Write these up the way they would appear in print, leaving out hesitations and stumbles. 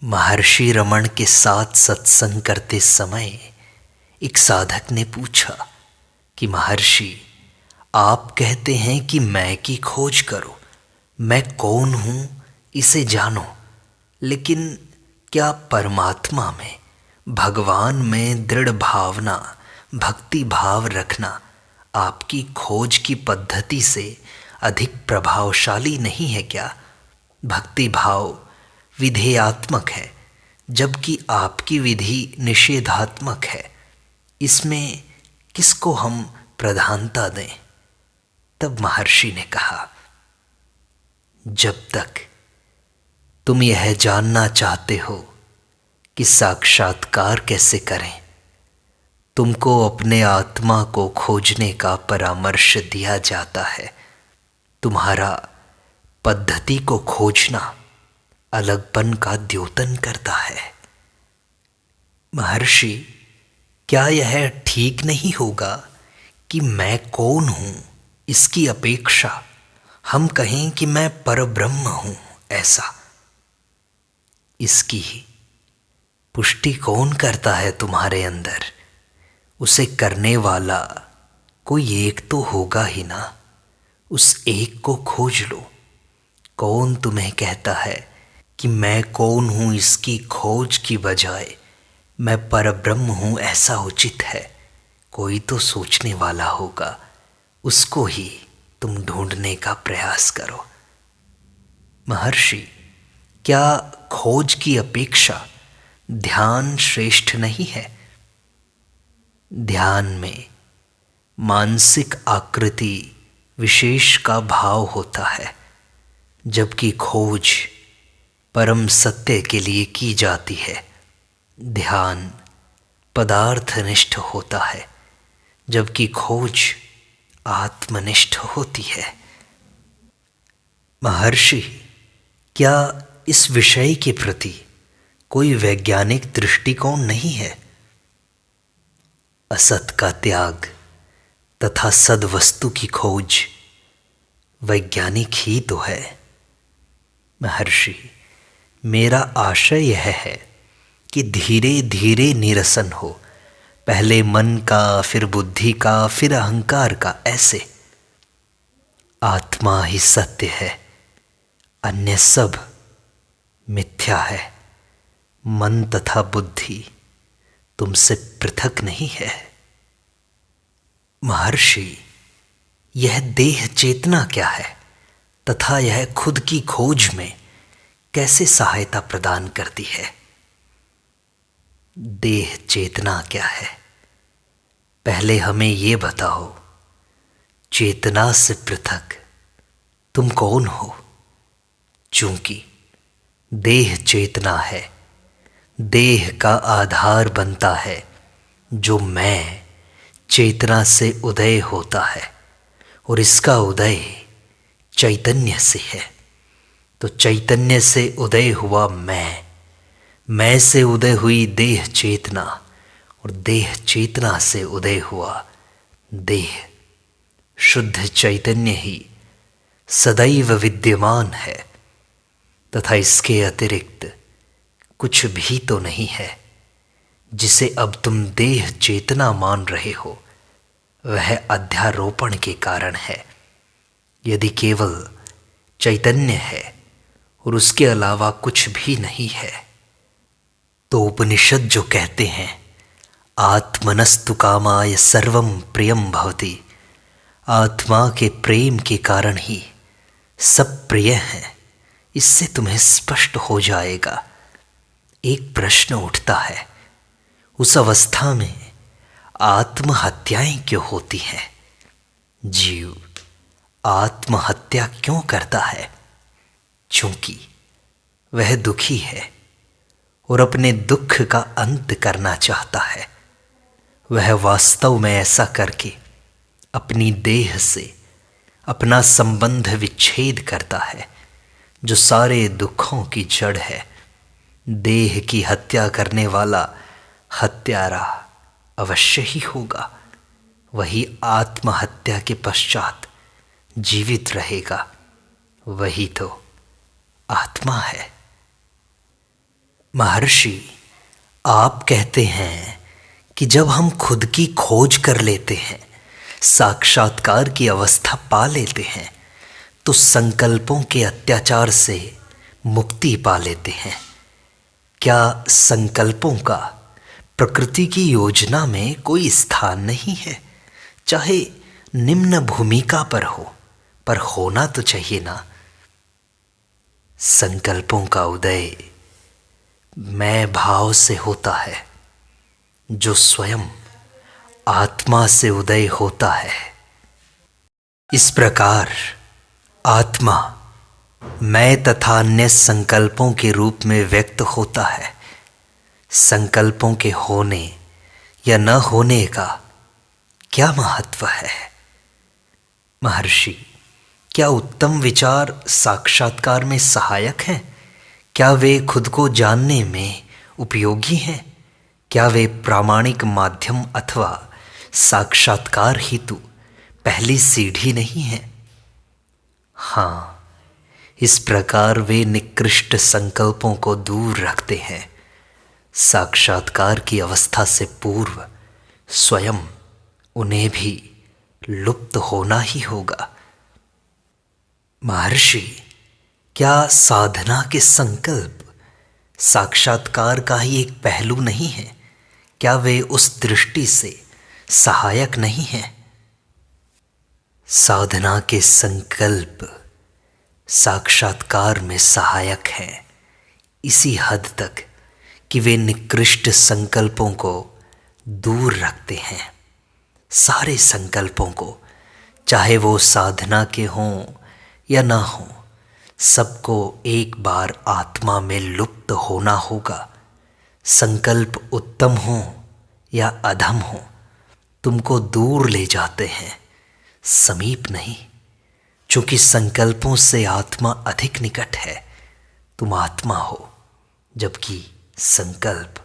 महर्षि रमण के साथ सत्संग करते समय एक साधक ने पूछा कि महर्षि, आप कहते हैं कि मैं की खोज करो, मैं कौन हूँ इसे जानो, लेकिन क्या परमात्मा में, भगवान में दृढ़ भावना, भक्ति भाव रखना आपकी खोज की पद्धति से अधिक प्रभावशाली नहीं है क्या? भक्ति भाव विधेयात्मक है, जबकि आपकी विधि निषेधात्मक है। इसमें किसको हम प्रधानता दें? तब महर्षि ने कहा, जब तक तुम यह जानना चाहते हो कि साक्षात्कार कैसे करें, तुमको अपने आत्मा को खोजने का परामर्श दिया जाता है। तुम्हारा पद्धति को खोजना अलगपन का द्योतन करता है। महर्षि, क्या यह ठीक नहीं होगा कि मैं कौन हूँ इसकी अपेक्षा हम कहें कि मैं परब्रह्म हूँ ऐसा? इसकी पुष्टि कौन करता है तुम्हारे अंदर? उसे करने वाला कोई एक तो होगा ही ना। उस एक को खोज लो। कौन तुम्हें कहता है कि मैं कौन हूँ इसकी खोज की बजाय मैं परब्रह्म हूँ ऐसा उचित है? कोई तो सोचने वाला होगा, उसको ही तुम ढूंढने का प्रयास करो। महर्षि, क्या खोज की अपेक्षा ध्यान श्रेष्ठ नहीं है? ध्यान में मानसिक आकृति विशेष का भाव होता है, जबकि खोज परम सत्य के लिए की जाती है। ध्यान पदार्थनिष्ठ होता है, जबकि खोज आत्मनिष्ठ होती है। महर्षि, क्या इस विषय के प्रति कोई वैज्ञानिक दृष्टिकोण नहीं है? असत का त्याग तथा सद्वस्तु की खोज वैज्ञानिक ही तो है। महर्षि, मेरा आशय यह है कि धीरे धीरे निरसन हो, पहले मन का, फिर बुद्धि का, फिर अहंकार का, ऐसे। आत्मा ही सत्य है, अन्य सब मिथ्या है। मन तथा बुद्धि तुमसे पृथक नहीं है। महर्षि, यह देह चेतना क्या है तथा यह खुद की खोज में कैसे सहायता प्रदान करती है? देह चेतना क्या है? पहले हमें ये बताओ, चेतना से पृथक तुम कौन हो? चूंकि देह चेतना है, देह का आधार बनता है जो मैं चेतना से उदय होता है, और इसका उदय चैतन्य से है। तो चैतन्य से उदय हुआ मैं से उदय हुई देह चेतना, और देह चेतना से उदय हुआ देह। शुद्ध चैतन्य ही सदैव विद्यमान है, तथा इसके अतिरिक्त कुछ भी तो नहीं है। जिसे अब तुम देह चेतना मान रहे हो, वह अध्यारोपण के कारण है। यदि केवल चैतन्य है और उसके अलावा कुछ भी नहीं है, तो उपनिषद जो कहते हैं आत्मनस्तु कामाय सर्वम प्रियम भवति, आत्मा के प्रेम के कारण ही सब प्रिय हैं, इससे तुम्हें स्पष्ट हो जाएगा। एक प्रश्न उठता है, उस अवस्था में आत्महत्याएं क्यों होती हैं? जीव आत्महत्या क्यों करता है? चूंकि वह दुखी है और अपने दुख का अंत करना चाहता है। वह वास्तव में ऐसा करके अपनी देह से अपना संबंध विच्छेद करता है, जो सारे दुखों की जड़ है। देह की हत्या करने वाला हत्यारा अवश्य ही होगा। वही आत्महत्या के पश्चात जीवित रहेगा। वही तो आत्मा है। महर्षि, आप कहते हैं कि जब हम खुद की खोज कर लेते हैं, साक्षात्कार की अवस्था पा लेते हैं, तो संकल्पों के अत्याचार से मुक्ति पा लेते हैं। क्या संकल्पों का प्रकृति की योजना में कोई स्थान नहीं है? चाहे निम्न भूमिका पर हो, पर होना तो चाहिए ना। संकल्पों का उदय मैं भाव से होता है, जो स्वयं आत्मा से उदय होता है। इस प्रकार आत्मा मैं तथा अन्य संकल्पों के रूप में व्यक्त होता है। संकल्पों के होने या न होने का क्या महत्व है? महर्षि, क्या उत्तम विचार साक्षात्कार में सहायक हैं? क्या वे खुद को जानने में उपयोगी हैं? क्या वे प्रामाणिक माध्यम अथवा साक्षात्कार हेतु पहली सीढ़ी नहीं है? हाँ, इस प्रकार वे निकृष्ट संकल्पों को दूर रखते हैं। साक्षात्कार की अवस्था से पूर्व स्वयं उन्हें भी लुप्त होना ही होगा। महर्षि, क्या साधना के संकल्प साक्षात्कार का ही एक पहलू नहीं है? क्या वे उस दृष्टि से सहायक नहीं हैं? साधना के संकल्प साक्षात्कार में सहायक हैं, इसी हद तक कि वे निकृष्ट संकल्पों को दूर रखते हैं। सारे संकल्पों को, चाहे वो साधना के हों या ना हों, सबको एक बार आत्मा में लुप्त होना होगा। संकल्प उत्तम हो या अधम हो, तुमको दूर ले जाते हैं, समीप नहीं। चूंकि संकल्पों से आत्मा अधिक निकट है, तुम आत्मा हो, जबकि संकल्प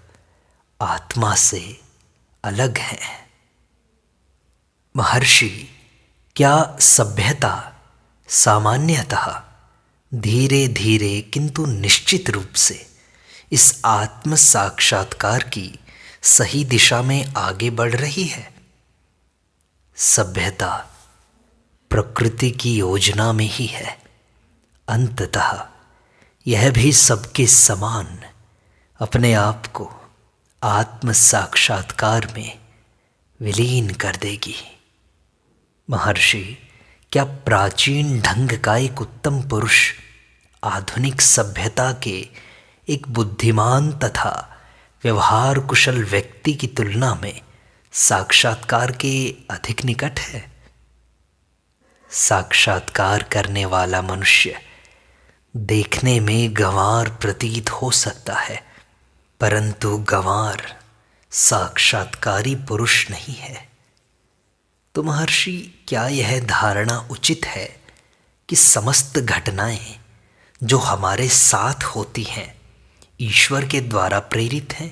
आत्मा से अलग है। महर्षि, क्या सभ्यता सामान्यतः धीरे धीरे किंतु निश्चित रूप से इस आत्म साक्षात्कार की सही दिशा में आगे बढ़ रही है? सभ्यता प्रकृति की योजना में ही है। अंततः यह भी सबके समान अपने आप को आत्म साक्षात्कार में विलीन कर देगी। महर्षि, क्या प्राचीन ढंग का एक उत्तम पुरुष आधुनिक सभ्यता के एक बुद्धिमान तथा व्यवहार कुशल व्यक्ति की तुलना में साक्षात्कार के अधिक निकट है? साक्षात्कार करने वाला मनुष्य देखने में गंवार प्रतीत हो सकता है, परंतु गंवार साक्षात्कारी पुरुष नहीं है। तो महर्षि, क्या यह धारणा उचित है कि समस्त घटनाएं जो हमारे साथ होती हैं ईश्वर के द्वारा प्रेरित हैं?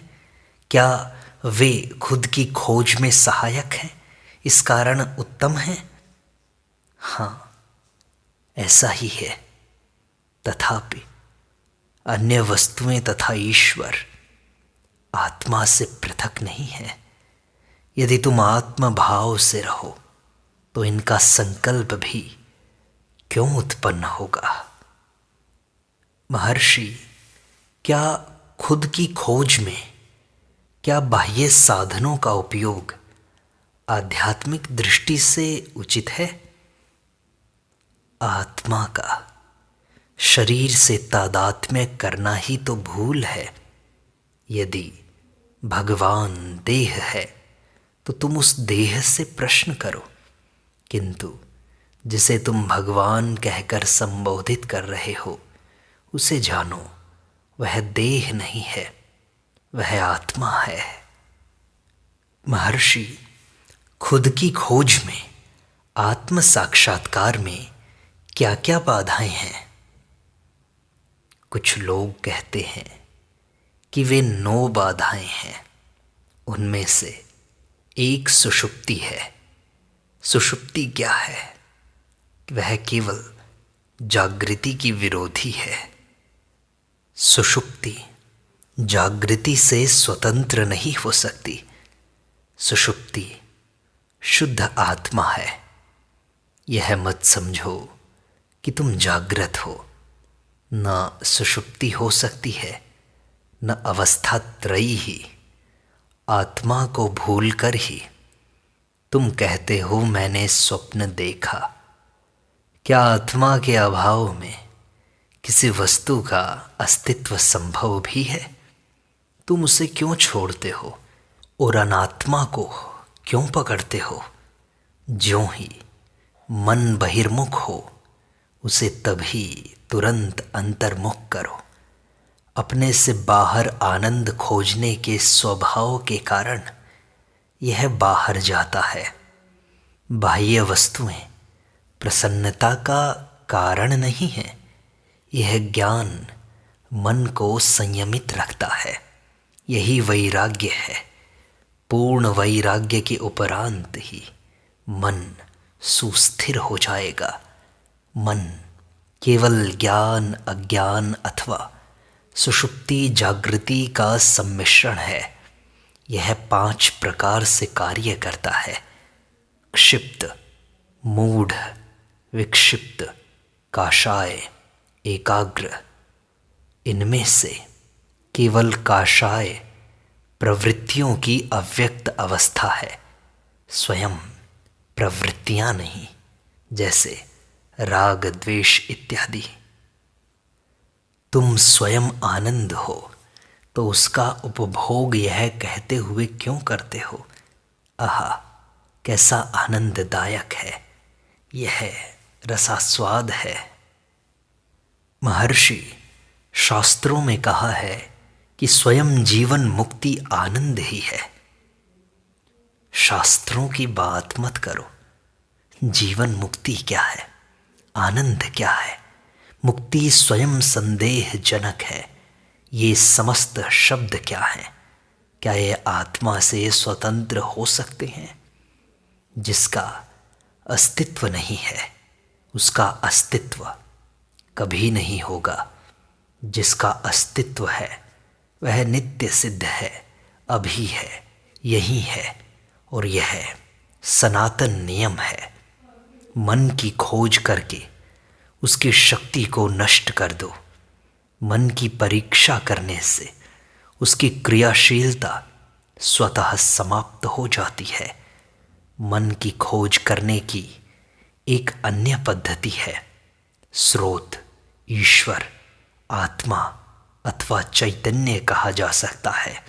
क्या वे खुद की खोज में सहायक हैं, इस कारण उत्तम हैं? हाँ, ऐसा ही है। तथापि अन्य वस्तुएं तथा ईश्वर आत्मा से पृथक नहीं है। यदि तुम आत्म भाव से रहो तो इनका संकल्प भी क्यों उत्पन्न होगा? महर्षि, क्या खुद की खोज में क्या बाह्य साधनों का उपयोग आध्यात्मिक दृष्टि से उचित है? आत्मा का शरीर से तादात्म्य करना ही तो भूल है। यदि भगवान देह है तो तुम उस देह से प्रश्न करो, किंतु जिसे तुम भगवान कहकर संबोधित कर रहे हो उसे जानो, वह देह नहीं है, वह आत्मा है। महर्षि, खुद की खोज में आत्म साक्षात्कार में क्या क्या बाधाएं हैं? कुछ लोग कहते हैं कि वे 9 बाधाएं हैं। उनमें से एक सुषुप्ति है। सुषुप्ति क्या है? वह केवल जागृति की विरोधी है। सुषुप्ति जागृति से स्वतंत्र नहीं हो सकती। सुषुप्ति शुद्ध आत्मा है। यह मत समझो कि तुम जागृत हो। न सुषुप्ति हो सकती है, न अवस्था त्रयी ही। आत्मा को भूलकर ही तुम कहते हो मैंने स्वप्न देखा। क्या आत्मा के अभाव में किसी वस्तु का अस्तित्व संभव भी है? तुम उसे क्यों छोड़ते हो और अनात्मा को क्यों पकड़ते हो? ज्यों ही मन बहिर्मुख हो, उसे तभी तुरंत अंतर्मुख करो। अपने से बाहर आनंद खोजने के स्वभाव के कारण यह बाहर जाता है। बाह्य वस्तुएं प्रसन्नता का कारण नहीं है। यह ज्ञान मन को संयमित रखता है। यही वैराग्य है। पूर्ण वैराग्य के उपरांत ही मन सुस्थिर हो जाएगा। मन केवल ज्ञान, अज्ञान अथवा सुषुप्ति जागृति का सम्मिश्रण है। यह 5 प्रकार से कार्य करता है: क्षिप्त, मूढ़, विक्षिप्त, काषाय, एकाग्र। इनमें से केवल काषाय प्रवृत्तियों की अव्यक्त अवस्था है, स्वयं प्रवृत्तियां नहीं, जैसे राग, द्वेष इत्यादि। तुम स्वयं आनंद हो तो उसका उपभोग यह कहते हुए क्यों करते हो, आहा कैसा आनंददायक है, यह रसास्वाद है। महर्षि शास्त्रों में कहा है कि स्वयं जीवन मुक्ति आनंद ही है। शास्त्रों की बात मत करो। जीवन मुक्ति क्या है, आनंद क्या है? मुक्ति स्वयं संदेहजनक है। ये समस्त शब्द क्या हैं? क्या ये आत्मा से स्वतंत्र हो सकते हैं? जिसका अस्तित्व नहीं है, उसका अस्तित्व कभी नहीं होगा। जिसका अस्तित्व है वह नित्य सिद्ध है, अभी है, यही है, और यह सनातन नियम है। मन की खोज करके उसकी शक्ति को नष्ट कर दो। मन की परीक्षा करने से उसकी क्रियाशीलता स्वतः समाप्त हो जाती है। मन की खोज करने की एक अन्य पद्धति है। स्रोत, ईश्वर, आत्मा अथवा चैतन्य कहा जा सकता है।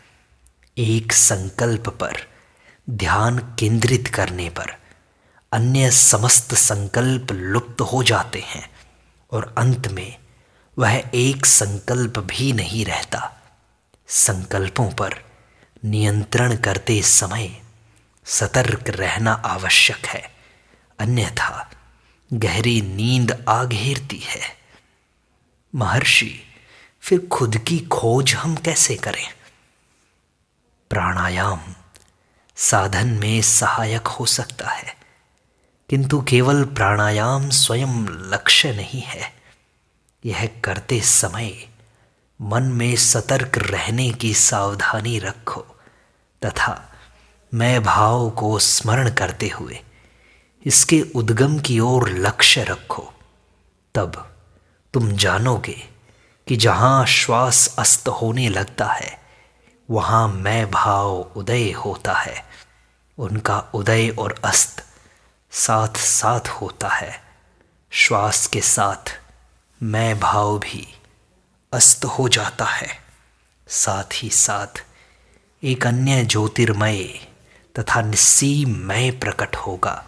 एक संकल्प पर ध्यान केंद्रित करने पर अन्य समस्त संकल्प लुप्त हो जाते हैं और अंत में वह एक संकल्प भी नहीं रहता। संकल्पों पर नियंत्रण करते समय सतर्क रहना आवश्यक है, अन्यथा गहरी नींद आ घेरती है। महर्षि, फिर खुद की खोज हम कैसे करें? प्राणायाम साधन में सहायक हो सकता है, किंतु केवल प्राणायाम स्वयं लक्ष्य नहीं है। यह करते समय मन में सतर्क रहने की सावधानी रखो तथा मैं भाव को स्मरण करते हुए इसके उद्गम की ओर लक्ष्य रखो। तब तुम जानोगे कि जहाँ श्वास अस्त होने लगता है वहाँ मैं भाव उदय होता है। उनका उदय और अस्त साथ साथ होता है। श्वास के साथ मैं भाव भी अस्त हो जाता है। साथ ही साथ एक अन्य ज्योतिर्मय तथा निस्सीम मय प्रकट होगा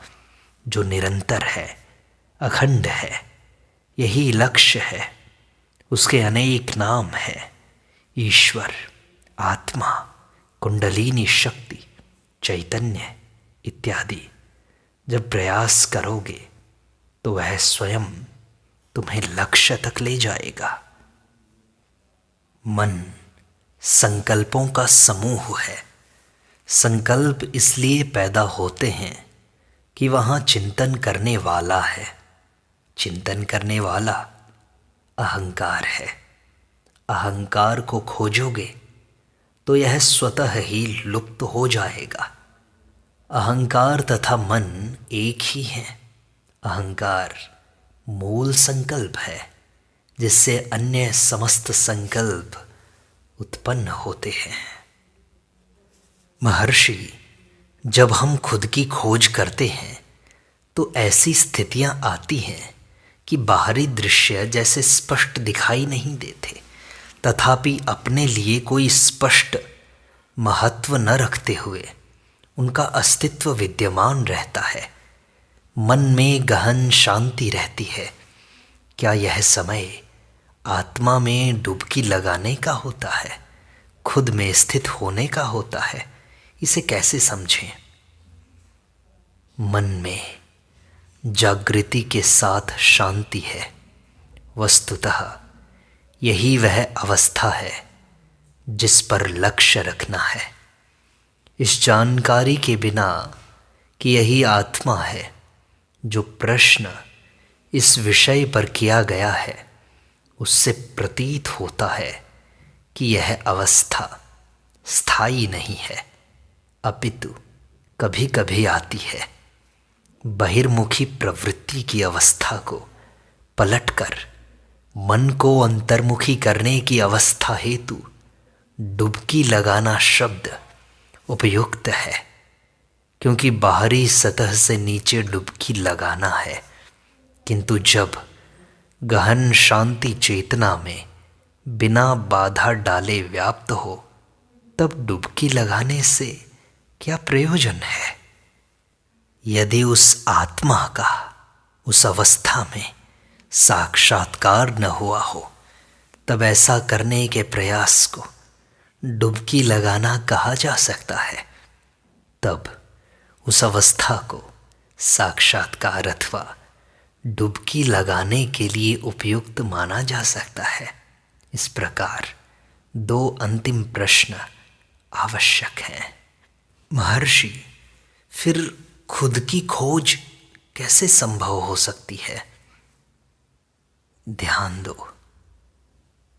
जो निरंतर है, अखंड है। यही लक्ष्य है। उसके अनेक नाम हैं: ईश्वर, आत्मा, कुंडलिनी शक्ति, चैतन्य इत्यादि। जब प्रयास करोगे तो वह स्वयं तुम्हें लक्ष्य तक ले जाएगा। मन संकल्पों का समूह है। संकल्प इसलिए पैदा होते हैं कि वहाँ चिंतन करने वाला है। चिंतन करने वाला अहंकार है। अहंकार को खोजोगे तो यह स्वतः ही लुप्त हो जाएगा। अहंकार तथा मन एक ही हैं। अहंकार मूल संकल्प है जिससे अन्य समस्त संकल्प उत्पन्न होते हैं। महर्षि, जब हम खुद की खोज करते हैं तो ऐसी स्थितियां आती हैं कि बाहरी दृश्य जैसे स्पष्ट दिखाई नहीं देते, तथापि अपने लिए कोई स्पष्ट महत्व न रखते हुए उनका अस्तित्व विद्यमान रहता है। मन में गहन शांति रहती है। क्या यह समय आत्मा में डुबकी लगाने का होता है, खुद में स्थित होने का होता है? इसे कैसे समझें? मन में जागृति के साथ शांति है। वस्तुतः यही वह अवस्था है जिस पर लक्ष्य रखना है। इस जानकारी के बिना कि यही आत्मा है, जो प्रश्न इस विषय पर किया गया है, उससे प्रतीत होता है कि यह अवस्था स्थायी नहीं है, अपितु कभी कभी आती है। बहिर्मुखी प्रवृत्ति की अवस्था को पलटकर मन को अंतर्मुखी करने की अवस्था हेतु डुबकी लगाना शब्द उपयुक्त है, क्योंकि बाहरी सतह से नीचे डुबकी लगाना है। किंतु जब गहन शांति चेतना में बिना बाधा डाले व्याप्त हो, तब डुबकी लगाने से क्या प्रयोजन है? यदि उस आत्मा का उस अवस्था में साक्षात्कार न हुआ हो, तब ऐसा करने के प्रयास को डुबकी लगाना कहा जा सकता है। तब उस अवस्था को साक्षात्कार अथवा डुबकी लगाने के लिए उपयुक्त माना जा सकता है। इस प्रकार दो अंतिम प्रश्न आवश्यक हैं। महर्षि, फिर खुद की खोज कैसे संभव हो सकती है? ध्यान दो,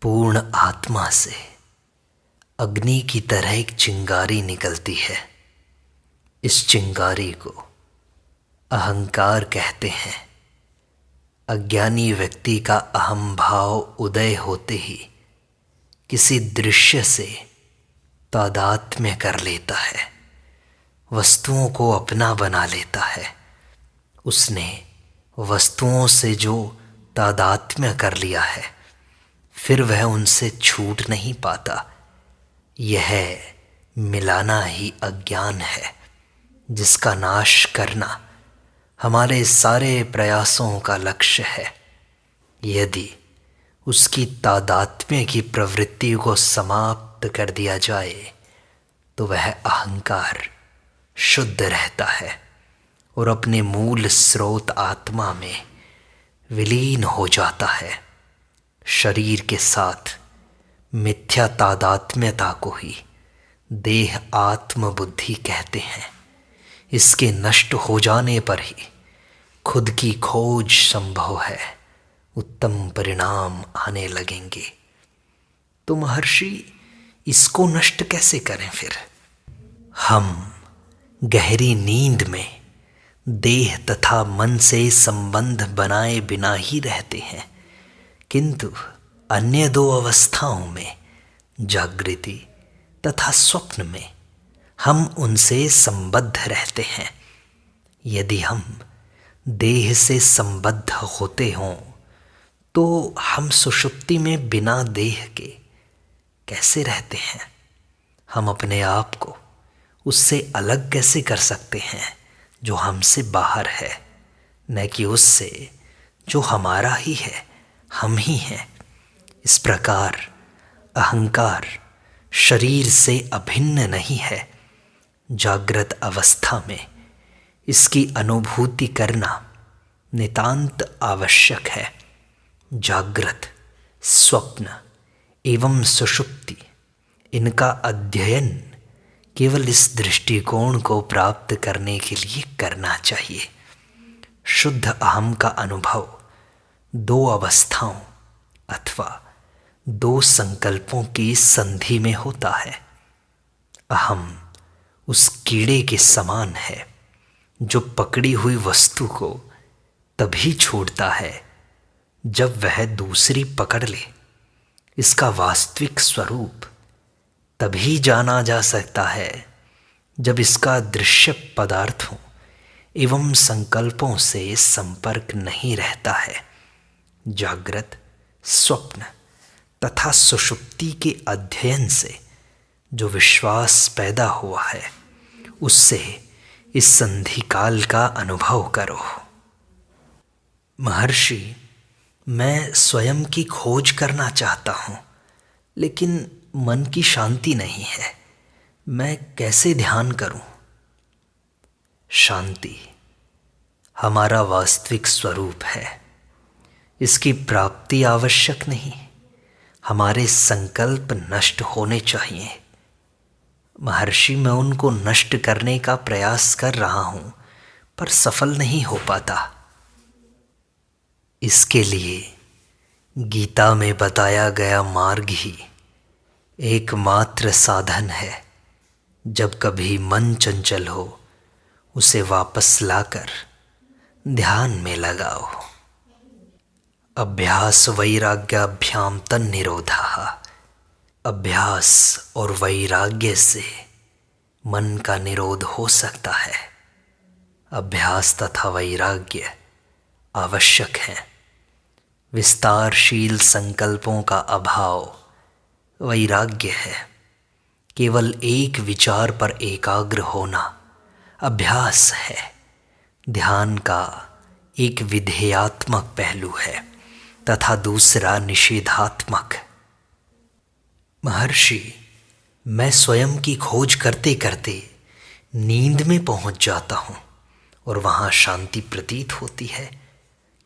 पूर्ण आत्मा से अग्नि की तरह एक चिंगारी निकलती है। इस चिंगारी को अहंकार कहते हैं। अज्ञानी व्यक्ति का अहम भाव उदय होते ही किसी दृश्य से तादात्म्य कर लेता है, वस्तुओं को अपना बना लेता है। उसने वस्तुओं से जो तादात्म्य कर लिया है, फिर वह उनसे छूट नहीं पाता। यह मिलाना ही अज्ञान है, जिसका नाश करना हमारे सारे प्रयासों का लक्ष्य है। यदि उसकी तादात्म्य की प्रवृत्ति को समाप्त कर दिया जाए, तो वह अहंकार शुद्ध रहता है और अपने मूल स्रोत आत्मा में विलीन हो जाता है। शरीर के साथ मिथ्या तादात्म्यता को ही देह आत्म बुद्धि कहते हैं। इसके नष्ट हो जाने पर ही खुद की खोज संभव है, उत्तम परिणाम आने लगेंगे। तो महर्षि, इसको नष्ट कैसे करें फिर? हम गहरी नींद में देह तथा मन से संबंध बनाए बिना ही रहते हैं, किंतु अन्य दो अवस्थाओं में, जागृति तथा स्वप्न में, हम उनसे संबद्ध रहते हैं। यदि हम देह से संबद्ध होते हों, तो हम सुषुप्ति में बिना देह के कैसे रहते हैं? हम अपने आप को उससे अलग कैसे कर सकते हैं जो हमसे बाहर है, न कि उससे जो हमारा ही है, हम ही हैं। इस प्रकार अहंकार शरीर से अभिन्न नहीं है। जागृत अवस्था में इसकी अनुभूति करना नितांत आवश्यक है। जागृत, स्वप्न एवं सुषुप्ति, इनका अध्ययन केवल इस दृष्टिकोण को प्राप्त करने के लिए करना चाहिए। शुद्ध अहम का अनुभव दो अवस्थाओं अथवा दो संकल्पों की संधि में होता है। अहम उस कीड़े के समान है जो पकड़ी हुई वस्तु को तभी छोड़ता है जब वह दूसरी पकड़ ले। इसका वास्तविक स्वरूप तभी जाना जा सकता है जब इसका दृश्य पदार्थों एवं संकल्पों से संपर्क नहीं रहता है। जागृत, स्वप्न तथा सुषुप्ति के अध्ययन से जो विश्वास पैदा हुआ है, उससे इस संधि काल का अनुभव करो। महर्षि, मैं स्वयं की खोज करना चाहता हूँ, लेकिन मन की शांति नहीं है। मैं कैसे ध्यान करूं? शांति हमारा वास्तविक स्वरूप है। इसकी प्राप्ति आवश्यक नहीं। हमारे संकल्प नष्ट होने चाहिए। महर्षि, मैं उनको नष्ट करने का प्रयास कर रहा हूं, पर सफल नहीं हो पाता। इसके लिए गीता में बताया गया मार्ग ही एकमात्र साधन है। जब कभी मन चंचल हो, उसे वापस लाकर ध्यान में लगाओ। अभ्यास वैराग्याभ्याम तन्निरोधः। अभ्यास और वैराग्य से मन का निरोध हो सकता है। अभ्यास तथा वैराग्य आवश्यक है। विस्तारशील संकल्पों का अभाव वैराग्य है। केवल एक विचार पर एकाग्र होना अभ्यास है। ध्यान का एक विधेयात्मक पहलू है तथा दूसरा निषेधात्मक। महर्षि, मैं स्वयं की खोज करते करते नींद में पहुंच जाता हूं और वहां शांति प्रतीत होती है।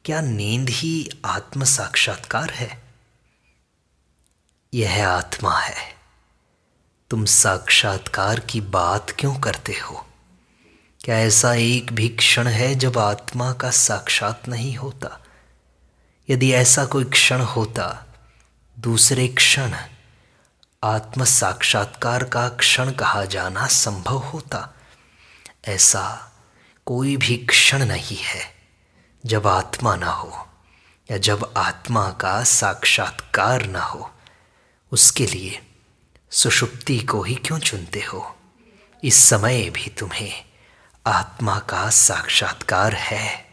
क्या नींद ही आत्म साक्षात्कार है? यह आत्मा है। तुम साक्षात्कार की बात क्यों करते हो? क्या ऐसा एक भी क्षण है जब आत्मा का साक्षात नहीं होता? यदि ऐसा कोई क्षण होता, दूसरे क्षण आत्म साक्षात्कार का क्षण कहा जाना संभव होता। ऐसा कोई भी क्षण नहीं है जब आत्मा न हो या जब आत्मा का साक्षात्कार न हो। उसके लिए सुषुप्ति को ही क्यों चुनते हो? इस समय भी तुम्हें आत्मा का साक्षात्कार है।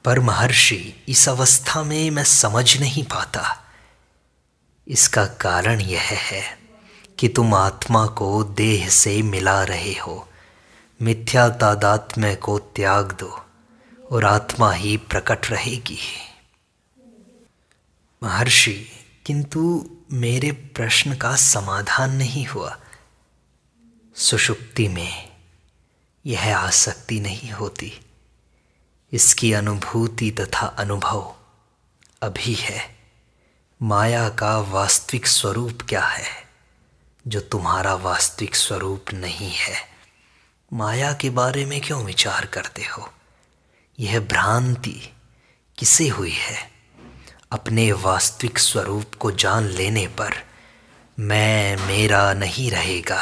पर महर्षि, इस अवस्था में मैं समझ नहीं पाता। इसका कारण यह है कि तुम आत्मा को देह से मिला रहे हो। मिथ्या तादात्म्य को त्याग दो और आत्मा ही प्रकट रहेगी। महर्षि, किंतु मेरे प्रश्न का समाधान नहीं हुआ। सुषुप्ति में यह आसक्ति नहीं होती। इसकी अनुभूति तथा अनुभव अभी है। माया का वास्तविक स्वरूप क्या है जो तुम्हारा वास्तविक स्वरूप नहीं है? माया के बारे में क्यों विचार करते हो? यह भ्रांति किसे हुई है? अपने वास्तविक स्वरूप को जान लेने पर मैं मेरा नहीं रहेगा।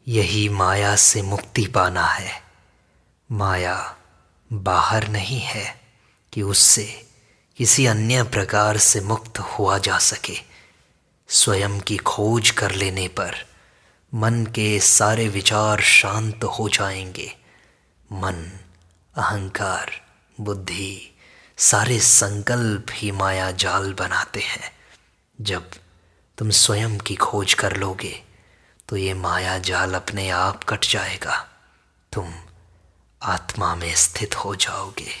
यही माया से मुक्ति पाना है। माया बाहर नहीं है कि उससे किसी अन्य प्रकार से मुक्त हुआ जा सके। स्वयं की खोज कर लेने पर मन के सारे विचार शांत हो जाएंगे। मन, अहंकार, बुद्धि, सारे संकल्प ही माया जाल बनाते हैं। जब तुम स्वयं की खोज कर लोगे तो ये माया जाल अपने आप कट जाएगा। तुम आत्मा में स्थित हो जाओगे।